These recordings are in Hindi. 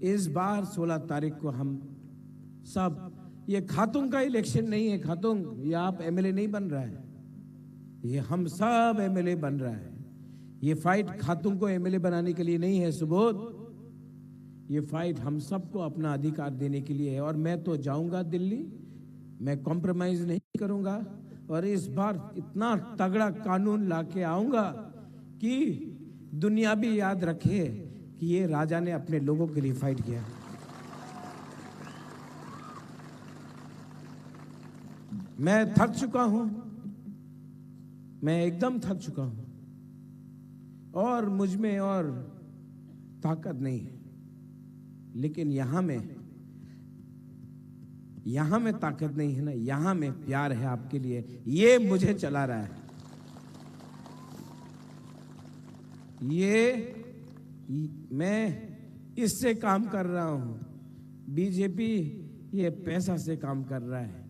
इस बार 16 तारीख को हम सब, ये खातून का इलेक्शन नहीं है खातून, ये आप एमएलए नहीं बन रहा है, ये हम सब एमएलए बन रहा है। ये फाइट खातून को एमएलए बनाने के लिए नहीं है सुबोध, ये फाइट हम सबको अपना अधिकार देने के लिए है। और मैं तो जाऊंगा दिल्ली, मैं कॉम्प्रोमाइज नहीं करूंगा और इस बार इतना तगड़ा कानून लाके आऊंगा कि दुनिया भी याद रखे कि ये राजा ने अपने लोगों के लिए फाइट किया। मैं थक चुका हूं, मैं एकदम थक चुका हूं और मुझ में और ताकत नहीं है, लेकिन यहां में ताकत नहीं है ना, यहां में प्यार है आपके लिए, ये मुझे चला रहा है। ये मैं इससे काम कर रहा हूं, बीजेपी ये पैसा से काम कर रहा है।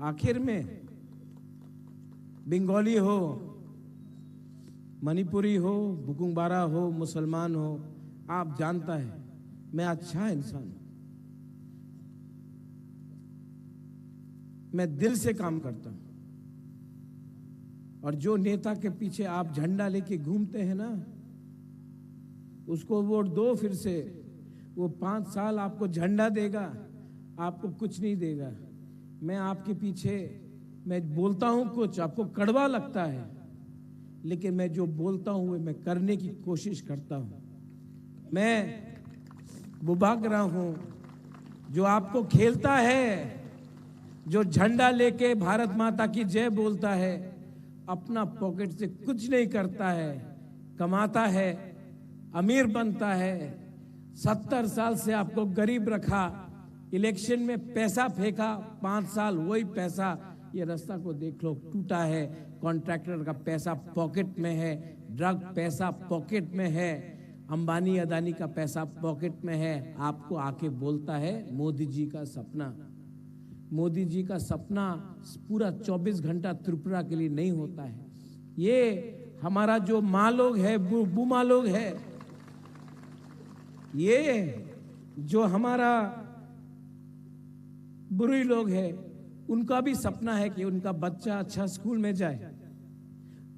आखिर में बंगाली हो, मणिपुरी हो, बुकुंगबारा हो, मुसलमान हो, आप जानता है मैं अच्छा इंसान हूं, मैं दिल से काम करता हूं। और जो नेता के पीछे आप झंडा लेके घूमते हैं ना, उसको वोट दो फिर से, वो 5 साल आपको झंडा देगा, आपको कुछ नहीं देगा। मैं आपके पीछे, मैं बोलता हूं कुछ, आपको कड़वा लगता है, लेकिन मैं जो बोलता हूं वो मैं करने की कोशिश करता हूं। मैं वो बागरा हूं जो आपको खेलता है, जो झंडा लेके भारत माता की जय बोलता है, अपना पॉकेट से कुछ नहीं करता है, कमाता है, अमीर बनता है। 70 साल से आपको गरीब रखा, इलेक्शन में पैसा फेंका, 5 साल वही पैसा, ये रास्ता को देख लो टूटा है, कॉन्ट्रैक्टर का पैसा पॉकेट में है, ड्रग पैसा पॉकेट में है, अंबानी अदानी का पैसा पॉकेट में है। आपको आके बोलता है मोदी जी का सपना। मोदी जी का सपना पूरा 24 घंटा त्रिपुरा के लिए नहीं होता है। ये हमारा जो माँ लोग है, बुमा लोग है, ये जो हमारा बुरी लोग है, उनका भी सपना है कि उनका बच्चा अच्छा स्कूल में जाए।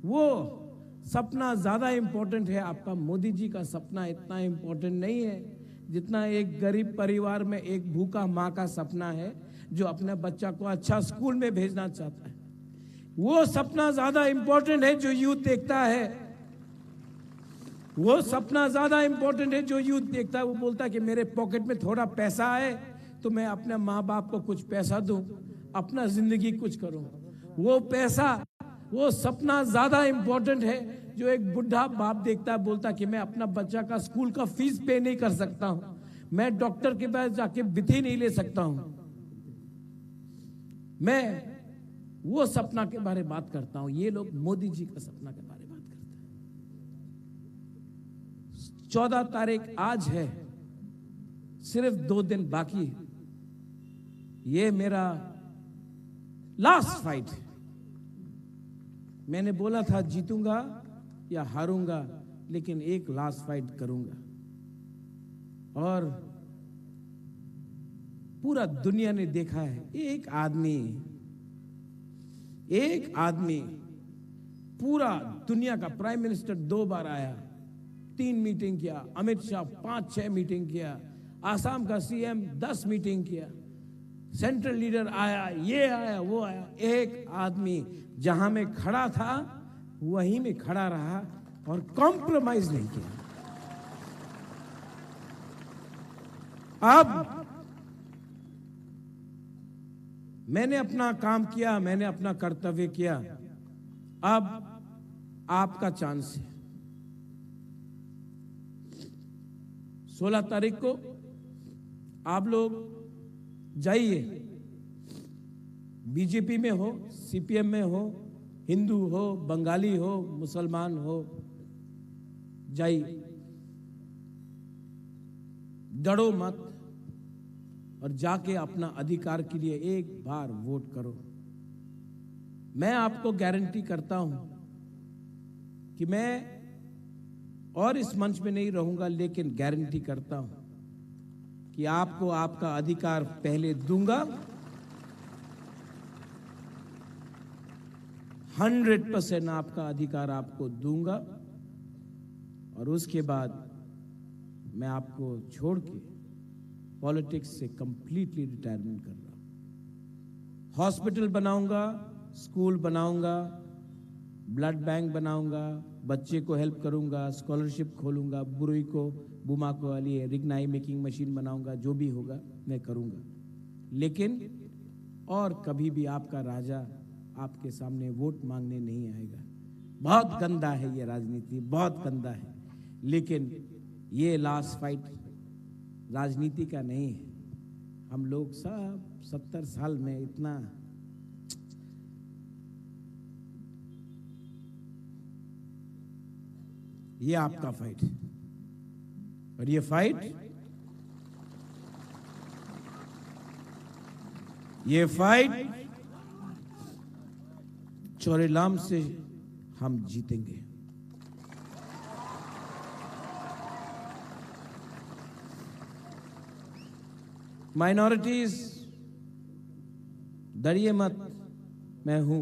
वो सपना ज्यादा इंपॉर्टेंट है। आपका मोदी जी का सपना इतना इंपॉर्टेंट नहीं है जितना एक गरीब परिवार में एक भूखा माँ का सपना है जो अपने बच्चा को अच्छा स्कूल में भेजना चाहता है। वो सपना ज्यादा इंपॉर्टेंट है जो यूथ देखता है। वो सपना ज्यादा इंपॉर्टेंट है जो यूथ देखता है। वो बोलता है कि मेरे पॉकेट में थोड़ा पैसा आए तो मैं अपने माँ बाप को कुछ पैसा दूं, अपना जिंदगी कुछ करूं। वो पैसा, वो सपना ज्यादा इंपॉर्टेंट है जो एक बुढ़ा बाप देखता है, बोलता कि मैं अपना बच्चा का स्कूल का फीस पे नहीं कर सकता हूं, मैं डॉक्टर के पास जाके विधि नहीं ले सकता हूं। मैं वो सपना के बारे में बात करता हूं। ये लोग मोदी जी का सपना के बारे में बात करते हैं। 14 तारीख आज है, सिर्फ 2 दिन बाकी है। ये मेरा लास्ट फाइट है। मैंने बोला था जीतूंगा या हारूंगा, लेकिन एक लास्ट फाइट करूंगा। और पूरा दुनिया ने देखा है, एक आदमी पूरा दुनिया का प्राइम मिनिस्टर 2 बार आया, 3 मीटिंग किया, अमित शाह 5-6 मीटिंग किया, आसाम का सीएम 10 मीटिंग किया, सेंट्रल लीडर आया, ये आया, वो आया। एक आदमी जहां में खड़ा था वहीं में खड़ा रहा और कॉम्प्रोमाइज नहीं किया। अब मैंने अपना काम किया, मैंने अपना कर्तव्य किया। अब आपका चांस है। 16 तारीख को आप लोग जाइए, बीजेपी में हो, सीपीएम में हो, हिंदू हो, बंगाली हो, मुसलमान हो, जाइए, डरो मत और जाके अपना अधिकार के लिए एक बार वोट करो। मैं आपको गारंटी करता हूं कि मैं और इस मंच में नहीं रहूंगा, लेकिन गारंटी करता हूं कि आपको आपका अधिकार पहले दूंगा, 100% आपका अधिकार आपको दूंगा, और उसके बाद मैं आपको छोड़ के पॉलिटिक्स से कंप्लीटली रिटायरमेंट कर रहा हूं। हॉस्पिटल बनाऊंगा, स्कूल बनाऊंगा, ब्लड बैंक बनाऊंगा, बच्चे को हेल्प करूंगा, स्कॉलरशिप खोलूंगा, बुरुई को बुमा को वाली रिग्नाई मेकिंग मशीन बनाऊंगा, जो भी होगा मैं करूंगा। लेकिन और कभी भी आपका राजा आपके सामने वोट मांगने नहीं आएगा। बहुत गंदा है ये राजनीति, बहुत गंदा है, लेकिन ये लास्ट फाइट राजनीति का नहीं है। हम लोग सब 70 साल में इतना ये आपका फाइट है, और ये फाइट चोरेलाम से हम जीतेंगे। माइनॉरिटीज डरिए मत, मैं हूं,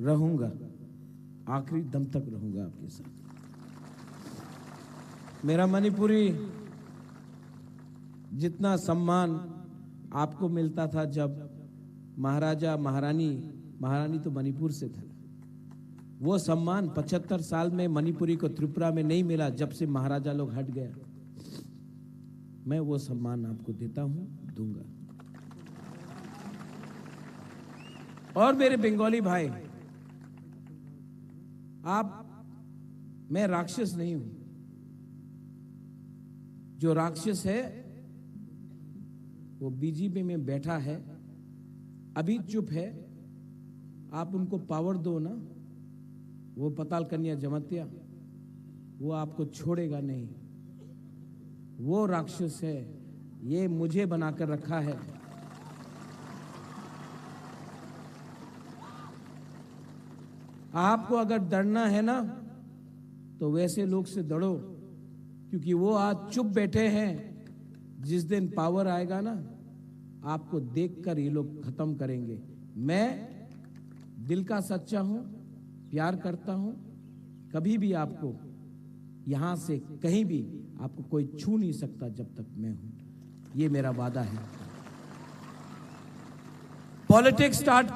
रहूंगा, आखिरी दम तक रहूंगा आपके साथ। मेरा मणिपुरी जितना सम्मान आपको मिलता था जब महाराजा महारानी तो मणिपुर से था, वो सम्मान 75 साल में मणिपुरी को त्रिपुरा में नहीं मिला जब से महाराजा लोग हट गया। मैं वो सम्मान आपको देता हूं, दूंगा। और मेरे बंगाली भाई, मैं राक्षस नहीं हूं। जो राक्षस है वो बीजेपी में बैठा है, अभी चुप है। आप उनको पावर दो ना, वो पताल कन्या जमातिया, वो आपको छोड़ेगा नहीं। वो राक्षस है, ये मुझे बनाकर रखा है। आपको अगर डरना है ना तो वैसे लोग से डरो, क्योंकि वो आज चुप बैठे हैं। जिस दिन पावर आएगा ना, आपको देखकर ये लोग खत्म करेंगे। मैं दिल का सच्चा हूं, प्यार करता हूं, कभी भी आपको यहां से कहीं भी आपको कोई छू नहीं सकता जब तक मैं हूं। ये मेरा वादा है। पॉलिटिक्स स्टार्ट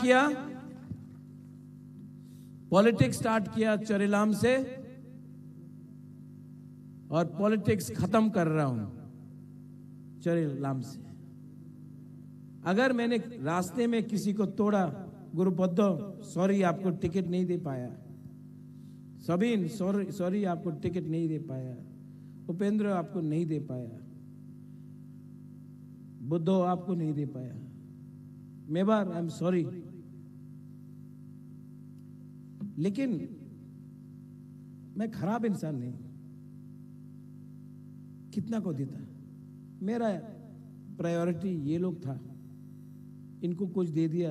किया चोरेलाम से, और पॉलिटिक्स खत्म कर रहा हूं चोरेलाम से। अगर मैंने रास्ते में किसी को तोड़ा, गुरुपद्दो सॉरी, आपको टिकट नहीं दे पाया। सबीन सॉरी, आपको टिकट नहीं दे पाया। उपेंद्र आपको नहीं दे पाया। बुद्धो आपको नहीं दे पाया। Mewar, I am sorry. लेकिन मैं खराब इंसान नहीं, कितना को देता। मेरा प्रायोरिटी ये लोग था, इनको कुछ दे दिया,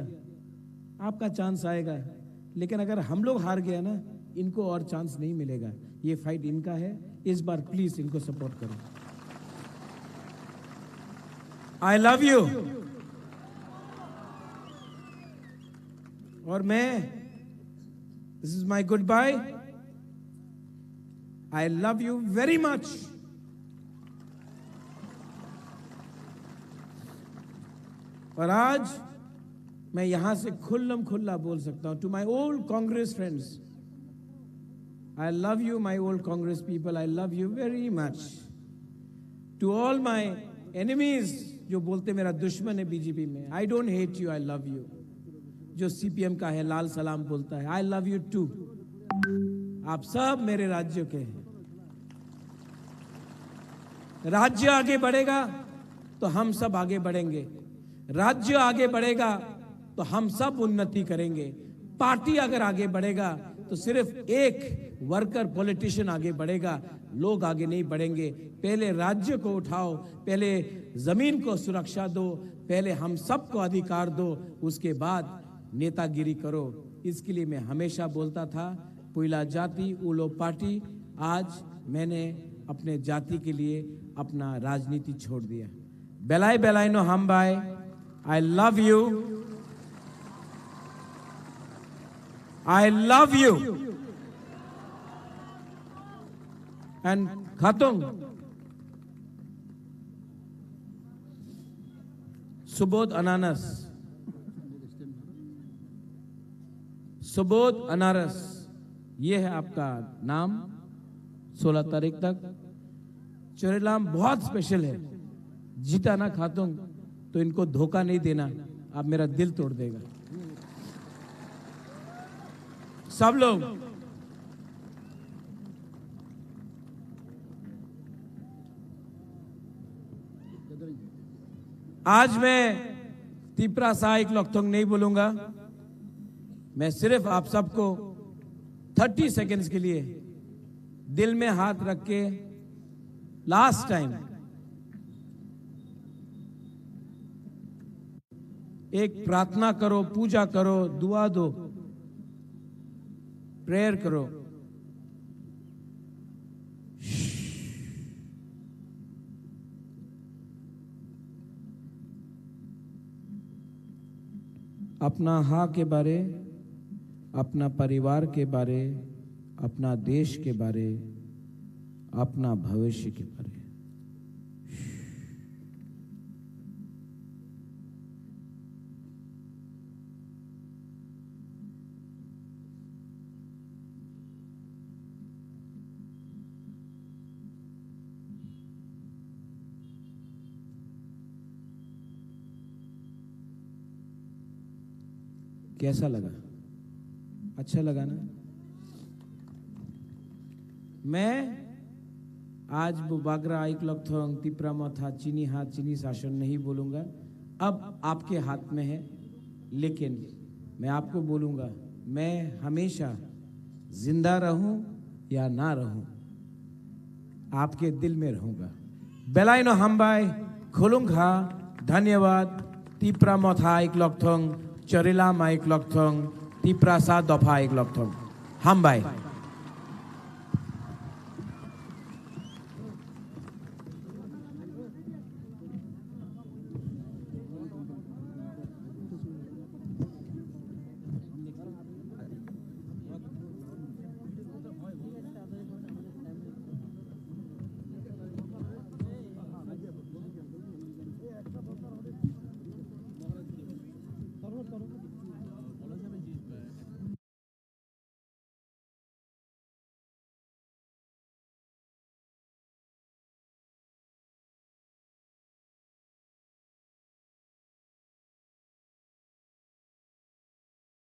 आपका चांस आएगा। लेकिन अगर हम लोग हार गया ना, इनको और चांस नहीं मिलेगा। ये फाइट इनका है, इस बार प्लीज इनको सपोर्ट करो। I love you. और मैं, this is my goodbye. I love you very much. और आज मैं यहां से खुल्लम खुल्ला बोल सकता हूं to my old Congress friends, I love you, my old Congress people. I love you very much. To all my enemies, जो बोलते मेरा दुश्मन है बीजेपी में, I don't hate you, I love you. जो सीपीएम का है, लाल सलाम बोलता है, I love you too. आप सब मेरे राज्य के हैं। राज्य आगे बढ़ेगा तो हम सब आगे बढ़ेंगे। राज्य आगे बढ़ेगा तो हम सब उन्नति करेंगे। पार्टी अगर आगे बढ़ेगा तो सिर्फ एक वर्कर पॉलिटिशियन आगे बढ़ेगा, लोग आगे नहीं बढ़ेंगे। पहले राज्य को उठाओ, पहले जमीन को सुरक्षा दो, पहले हम सबको अधिकार दो, उसके बाद नेतागिरी करो। इसके लिए मैं हमेशा बोलता था, पुइला जाति उलो पार्टी। आज मैंने अपने जाति के लिए अपना राजनीति छोड़ दिया। Belai belai no hambai. I love you. I love you. And Khatung, Subodh Ananas. Subodh अनारस, ये है आपका नाम 16 तारीख तक। चोरेलाम बहुत स्पेशल है, जीता ना खातून तो इनको धोखा नहीं देना, आप मेरा दिल तोड़ देगा। सब लोग आज मैं तीपरा साइक लॉकथोंग नहीं बोलूंगा, मैं सिर्फ आप सबको 30 सेकेंड्स के लिए दिल में हाथ रख के लास्ट टाइम एक प्रार्थना करो, पूजा करो, दुआ दो, प्रेयर करो। अपना हाँ के बारे, अपना परिवार के बारे, अपना देश के बारे, अपना भविष्य के बारे। कैसा लगा? अच्छा लगा ना? मैं आज बुबागरा आइक लॉकथोंग तीपरा मथा चीनी हाथ चीनी शासन नहीं बोलूंगा, अब आपके हाथ में है। लेकिन मैं आपको बोलूंगा, मैं हमेशा जिंदा रहूं या ना रहूं, आपके दिल में रहूंगा। बेलाइनो हम्बाई खुलुंगा, धन्यवाद। तीपरा मथा आइक लॉकथोंग, चोरेलाम आइक लॉकथोंग, तीपरा सा दफा आइक लॉकथोंग, हम्बाई।